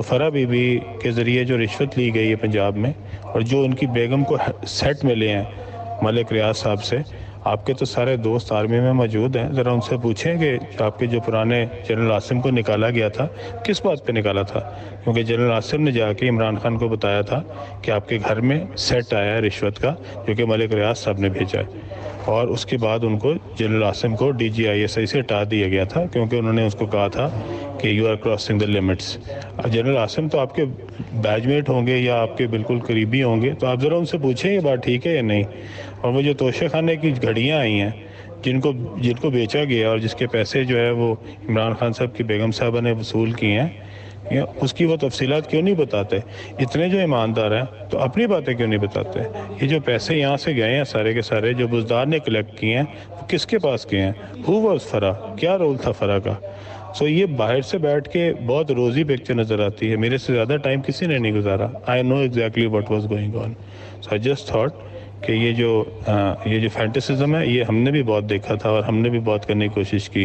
Farah be be کے ذریعے جو رشوت لی گئی ہے پنجاب میں، اور جو ان کی بیگم کو سیٹ ملے ہیں ملک ریاض صاحب سے، آپ کے تو سارے دوست آرمی میں موجود ہیں، ذرا ان سے پوچھیں کہ آپ کے جو پرانے جنرل عاصم کو نکالا گیا تھا کس بات پہ نکالا تھا، کیونکہ جنرل عاصم نے جا کے عمران خان کو بتایا تھا کہ آپ کے گھر میں سیٹ آیا ہے رشوت کا، جو کہ ملک ریاض صاحب نے بھیجا ہے، اور اس کے بعد ان کو جنرل عاصم کو DGISI سے ہٹا دیا گیا تھا، کیونکہ انہوں نے اس کو کہا تھا کہ you are crossing the limits. General Asim تو آپ کے بیچ میٹ ہوں گے یا آپ کے بالکل قریبی ہوں گے، تو آپ ذرا ان سے پوچھیں یہ بات ٹھیک ہے یا نہیں۔ اور وہ جو توشے خانے کی گھڑیاں آئی ہیں جن کو بیچا گیا اور جس کے پیسے جو ہے وہ عمران خان صاحب کی بیگم صاحبہ نے وصول کیے ہیں، اس کی وہ تفصیلات کیوں نہیں بتاتے؟ اتنے جو ایماندار ہیں تو اپنی باتیں کیوں نہیں بتاتے؟ یہ جو پیسے یہاں سے گئے ہیں سارے کے سارے جو بزدار نے کلیکٹ کیے ہیں، وہ کس کے پاس گئے ہیں؟ ہو واز فرا؟ کیا رول تھا فرا کا؟ یہ باہر سے بیٹھ کے بہت روزی پکچر نظر آتی ہے، میرے سے زیادہ ٹائم کسی نے نہیں گزارا۔ I know exactly what was going on, so I just thought کہ یہ جو فینٹیسزم ہے یہ ہم نے بھی بہت دیکھا تھا اور ہم نے بھی بہت کرنے کی کوشش کی،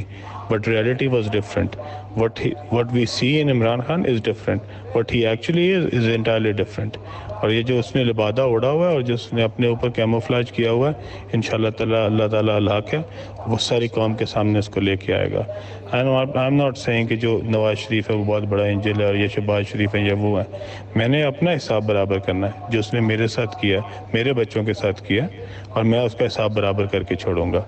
but reality was different. what we see in Imran Khan is different, what he actually is entirely different۔ اور یہ جو اس نے لبادہ اڑا ہوا ہے اور جو اس نے اپنے اوپر کیموفلاج کیا ہوا ہے، انشاءاللہ تعالیٰ اللہ تعالیٰ الحق ہے، وہ ساری قوم کے سامنے اس کو لے کے آئے گا۔ I'm not saying کہ جو نواز شریف ہے وہ بہت بڑا انجل ہے اور یہ شہباز شریف ہے یا وہ ہے، میں نے اپنا حساب برابر کرنا ہے، جو اس نے میرے ساتھ کیا، میرے بچوں کے ساتھ کیا، اور میں اس کا حساب برابر کر کے چھوڑوں گا۔